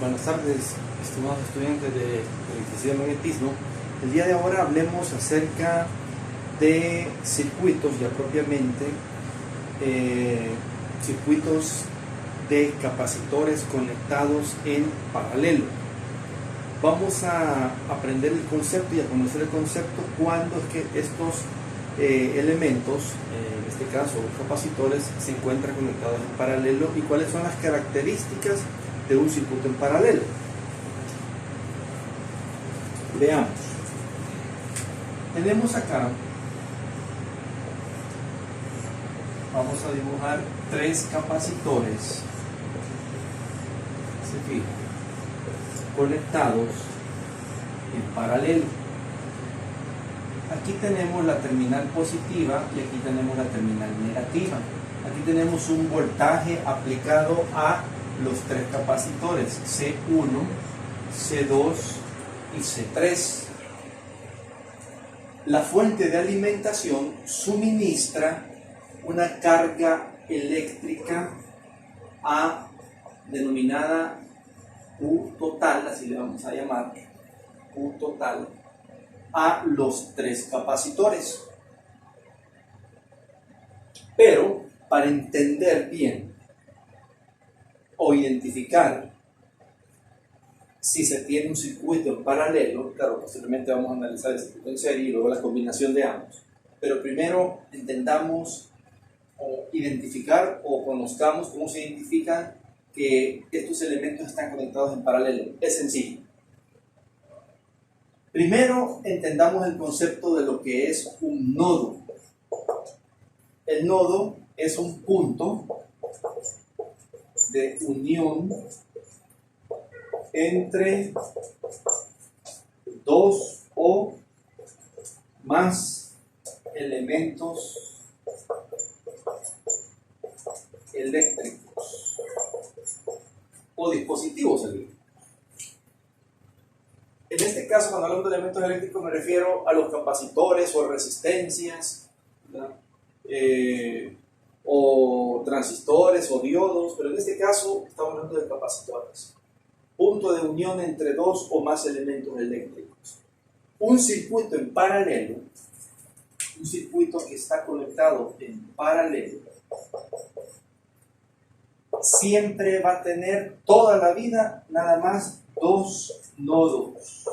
Buenas tardes, estimados estudiantes de electricidad y magnetismo. El día de ahora hablemos acerca de circuitos, ya propiamente circuitos de capacitores conectados en paralelo. Vamos a aprender el concepto y a conocer el concepto cuando es que estos elementos, en este caso los capacitores, se encuentran conectados en paralelo y cuáles son las características de un circuito en paralelo. Veamos. Tenemos acá, vamos a dibujar tres capacitores, se fijan, conectados en paralelo. Aquí tenemos la terminal positiva y aquí tenemos la terminal negativa. Aquí tenemos un voltaje aplicado a los tres capacitores C1, C2 y C3. La fuente de alimentación suministra una carga eléctrica A, denominada Q total, así le vamos a llamar, Q total, a los tres capacitores. Pero para entender bien o identificar si se tiene un circuito en paralelo, claro, posteriormente vamos a analizar el circuito en serie y luego la combinación de ambos, pero primero entendamos o identificar o conozcamos cómo se identifica que estos elementos están conectados en paralelo. Es sencillo. Primero entendamos el concepto de lo que es un nodo. El nodo es un punto de unión entre dos o más elementos eléctricos o dispositivos eléctricos. En este caso, cuando hablamos de elementos eléctricos, me refiero a los capacitores o resistencias, o transistores o diodos, pero en este caso estamos hablando de capacitores. Punto de unión entre dos o más elementos eléctricos. Un circuito en paralelo, un circuito que está conectado en paralelo, siempre va a tener toda la vida nada más dos nodos.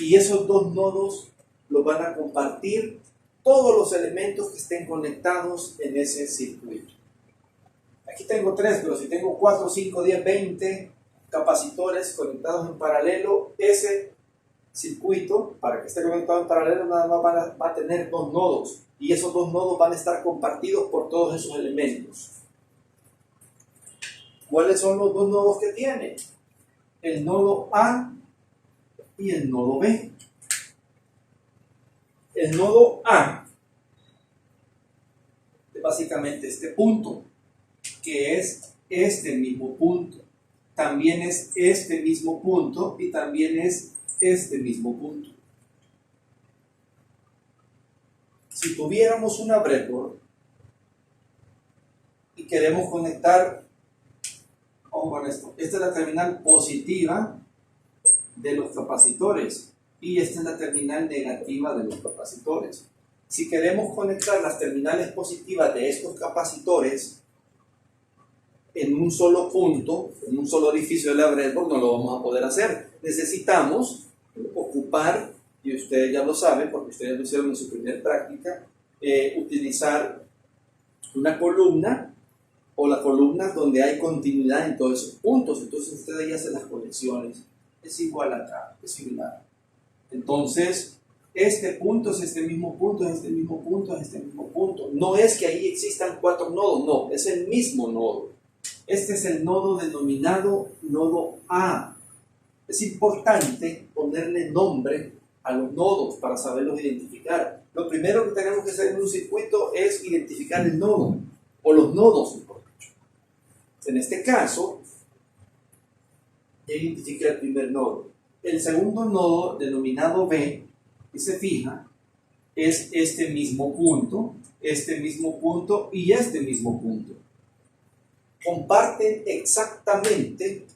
Y esos dos nodos los van a compartir todos los elementos que estén conectados en ese circuito. Aquí tengo 3, pero si tengo 4, 5, 10, 20 capacitores conectados en paralelo, ese circuito, para que esté conectado en paralelo, nada más va a tener dos nodos. Y esos dos nodos van a estar compartidos por todos esos elementos. ¿Cuáles son los dos nodos que tiene? El nodo A y el nodo B. El nodo A es básicamente este punto, que es este mismo punto. También es este mismo punto y también es este mismo punto. Si tuviéramos una breadboard y queremos conectar, vamos con esto, esta es la terminal positiva de los capacitores y esta es la terminal negativa de los capacitores. Si queremos conectar las terminales positivas de estos capacitores en un solo punto, en un solo orificio de la breadboard, no lo vamos a poder hacer. Necesitamos ocupar, y ustedes ya lo saben porque ustedes lo hicieron en su primera práctica, utilizar una columna o la columna donde hay continuidad en todos esos puntos. Entonces ustedes ya hacen las conexiones. Es igual acá, es similar. Entonces, este punto es este mismo punto, es este mismo punto, es este mismo punto. No es que ahí existan 4 nodos, no, es el mismo nodo. Este es el nodo denominado nodo A. Es importante ponerle nombre a los nodos para saberlos identificar. Lo primero que tenemos que hacer en un circuito es identificar el nodo, o los nodos, mejor dicho. En este caso, ya identifiqué el primer nodo. El segundo nodo, denominado B, que se fija, es este mismo punto y este mismo punto. Comparten exactamente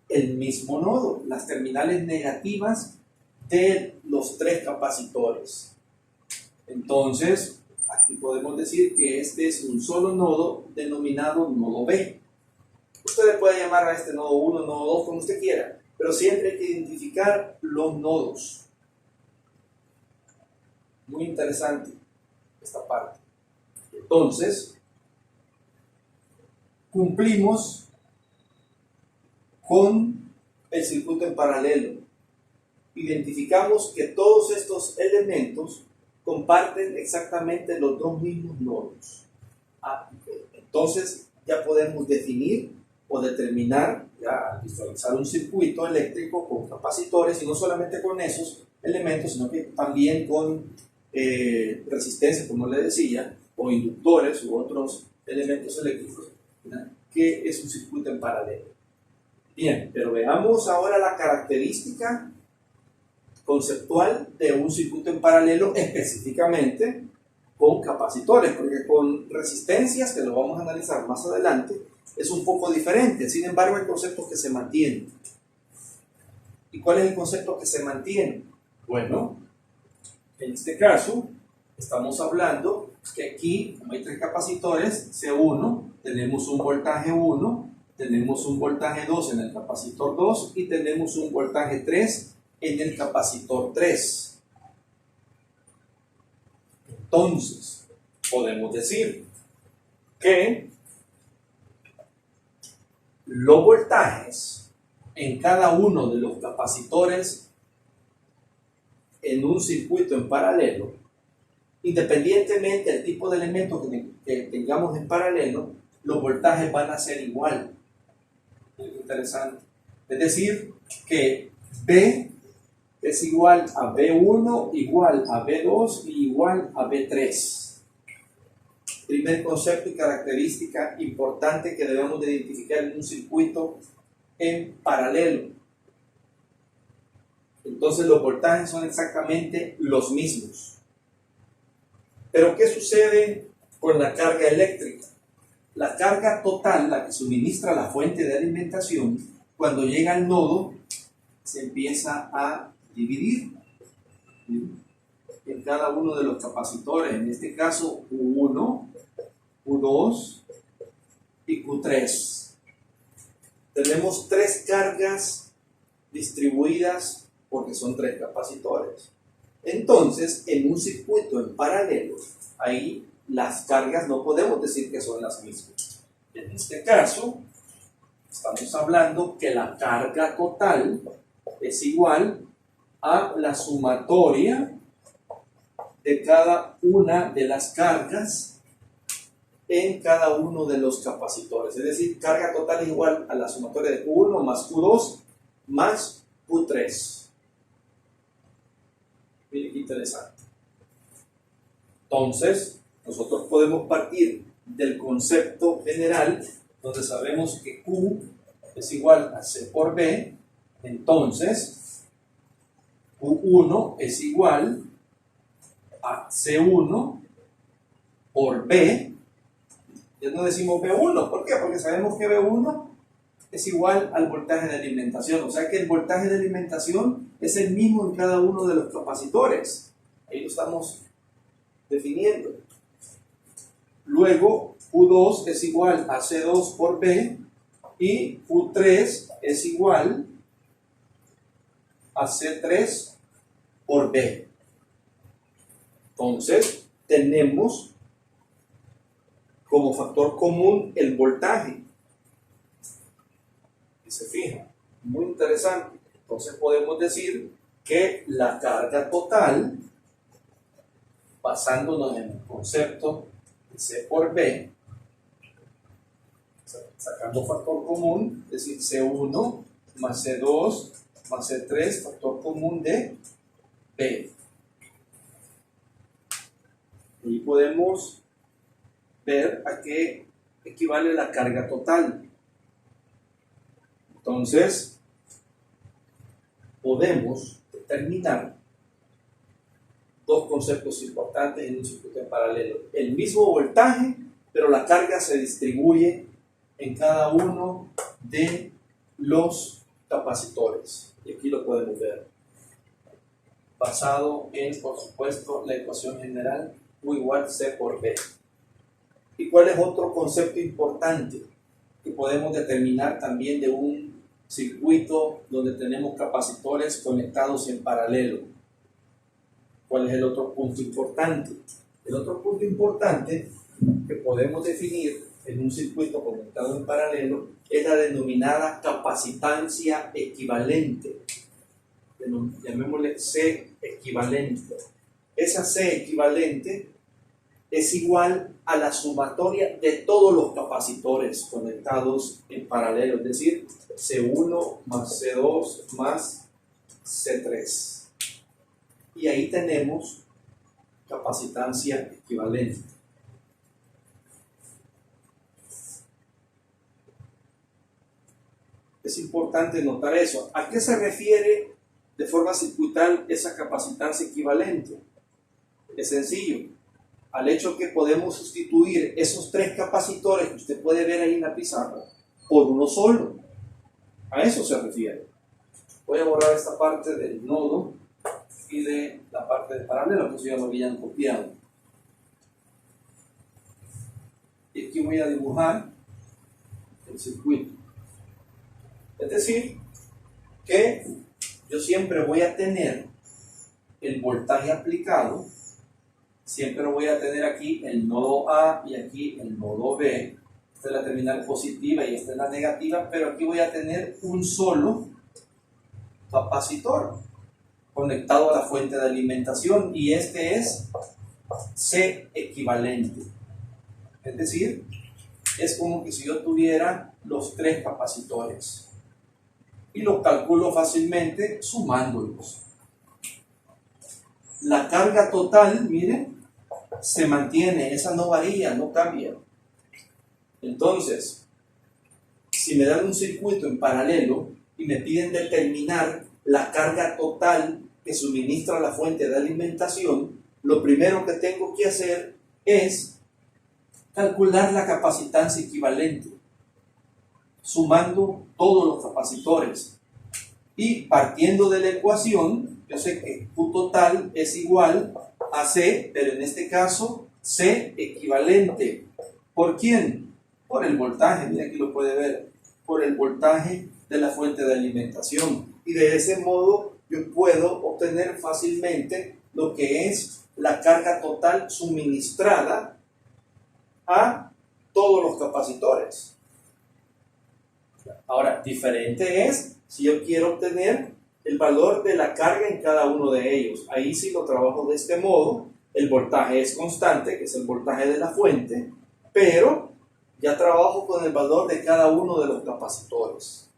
el mismo nodo, las terminales negativas de los tres capacitores. Entonces, aquí podemos decir que este es un solo nodo denominado nodo B. Usted le puede llamar a este nodo 1, nodo 2, como usted quiera, pero siempre hay que identificar los nodos. Muy interesante esta parte. Entonces, cumplimos con el circuito en paralelo. Identificamos que todos estos elementos comparten exactamente los dos mismos nodos. Entonces, ya podemos definir o determinar, ya visualizar un circuito eléctrico con capacitores, y no solamente con esos elementos, sino que también con resistencias, como le decía, o inductores u otros elementos eléctricos, ¿verdad?, que es un circuito en paralelo. Bien, pero veamos ahora la característica conceptual de un circuito en paralelo, específicamente con capacitores, porque con resistencias, que lo vamos a analizar más adelante, es un poco diferente. Sin embargo, hay conceptos que se mantienen. ¿Y cuál es el concepto que se mantiene? Bueno, en este caso, estamos hablando que aquí, como hay tres capacitores, C1, tenemos un voltaje 1, tenemos un voltaje 2 en el capacitor 2 y tenemos un voltaje 3 en el capacitor 3. Entonces, podemos decir que los voltajes en cada uno de los capacitores en un circuito en paralelo, independientemente del tipo de elemento que tengamos en paralelo, los voltajes van a ser igual. Muy interesante. Es decir, que B es igual a B1, igual a B2 y igual a B3. Primer concepto y característica importante que debemos de identificar en un circuito en paralelo. Entonces los voltajes son exactamente los mismos. Pero ¿qué sucede con la carga eléctrica? La carga total, la que suministra la fuente de alimentación, cuando llega al nodo, se empieza a dividir en cada uno de los capacitores, en este caso Q1, Q2 y Q3. Tenemos tres cargas distribuidas porque son tres capacitores. Entonces, en un circuito en paralelo, ahí las cargas no podemos decir que son las mismas. En este caso, estamos hablando que la carga total es igual a la sumatoria de cada una de las cargas en cada uno de los capacitores. Es decir, carga total es igual a la sumatoria de Q1 más Q2 más Q3. Miren qué interesante. Entonces, nosotros podemos partir del concepto general, donde sabemos que Q es igual a C por B. Entonces, Q1 es igual a C1 por B. Ya no decimos B1. ¿Por qué? Porque sabemos que B1 es igual al voltaje de alimentación. O sea que el voltaje de alimentación es el mismo en cada uno de los capacitores. Ahí lo estamos definiendo. Luego, Q2 es igual a C2 por B y Q3 es igual a C3 por B. Entonces, tenemos como factor común el voltaje. Y se fijan, muy interesante. Entonces podemos decir que la carga total, basándonos en el concepto de C por B, sacando factor común, es decir, C1 más C2 más C3, factor común de B. Y podemos ver a qué equivale la carga total. Entonces, podemos determinar dos conceptos importantes en un circuito en paralelo. El mismo voltaje, pero la carga se distribuye en cada uno de los capacitores. Y aquí lo podemos ver. Basado en, por supuesto, la ecuación general U igual C por B. ¿Y cuál es otro concepto importante que podemos determinar también de un circuito donde tenemos capacitores conectados en paralelo? ¿Cuál es el otro punto importante? El otro punto importante que podemos definir en un circuito conectado en paralelo es la denominada capacitancia equivalente. Llamémosle C equivalente. Esa C equivalente es igual a la sumatoria de todos los capacitores conectados en paralelo, es decir, C1 más C2 más C3. Y ahí tenemos capacitancia equivalente. Es importante notar eso. ¿A qué se refiere de forma circuital esa capacitancia equivalente? Es sencillo. Al hecho que podemos sustituir esos tres capacitores que usted puede ver ahí en la pizarra por uno solo. A eso se refiere. Voy a borrar esta parte del nodo y de la parte de paralelo, que eso ya lo habían copiado. Y aquí voy a dibujar el circuito. Es decir, que yo siempre voy a tener el voltaje aplicado, siempre voy a tener aquí el nodo A y aquí el nodo B. Esta es la terminal positiva y esta es la negativa, pero aquí voy a tener un solo capacitor conectado a la fuente de alimentación y este es C equivalente. Es decir, es como que si yo tuviera los tres capacitores y los calculo fácilmente sumándolos. La carga total, miren, se mantiene, esa no varía, no cambia. Entonces, si me dan un circuito en paralelo y me piden determinar la carga total que suministra la fuente de alimentación, lo primero que tengo que hacer es calcular la capacitancia equivalente, sumando todos los capacitores. Y partiendo de la ecuación, yo sé que Q total es igual a C, pero en este caso C equivalente. ¿Por quién? Por el voltaje, mira aquí lo puede ver, por el voltaje de la fuente de alimentación. Y de ese modo yo puedo obtener fácilmente lo que es la carga total suministrada a todos los capacitores. Ahora, diferente es si yo quiero obtener el valor de la carga en cada uno de ellos. Ahí sí lo trabajo de este modo. El voltaje es constante, que es el voltaje de la fuente, pero ya trabajo con el valor de cada uno de los capacitores.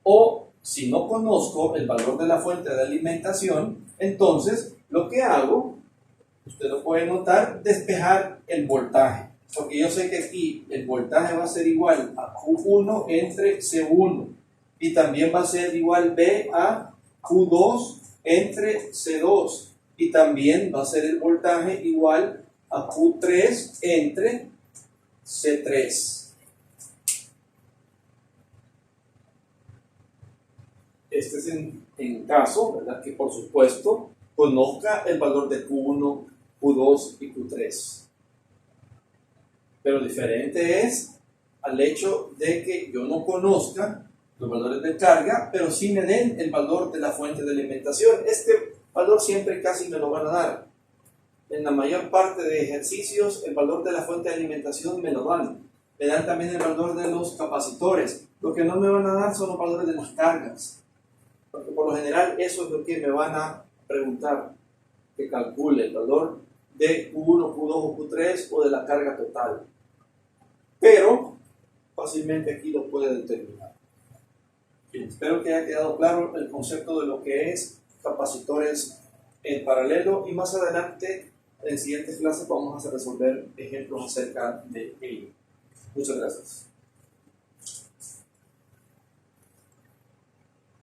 O si no conozco el valor de la fuente de alimentación, entonces lo que hago, usted lo puede notar, despejar el voltaje. Porque yo sé que aquí el voltaje va a ser igual a Q1 entre C1 y también va a ser igual B a Q2 entre C2 y también va a ser el voltaje igual a Q3 entre C3. Este es en caso, ¿verdad?, que por supuesto conozca el valor de Q1, Q2 y Q3. Pero diferente es al hecho de que yo no conozca los valores de carga, pero sí me den el valor de la fuente de alimentación. Este valor siempre casi me lo van a dar. En la mayor parte de ejercicios, el valor de la fuente de alimentación me lo dan. Me dan también el valor de los capacitores. Lo que no me van a dar son los valores de las cargas. Porque por lo general eso es lo que me van a preguntar. Que calcule el valor de Q1, Q2 o Q3 o de la carga total. Pero fácilmente aquí lo puede determinar. Bien, espero que haya quedado claro el concepto de lo que es capacitores en paralelo y más adelante en siguientes clases vamos a resolver ejemplos acerca de ello. Muchas gracias.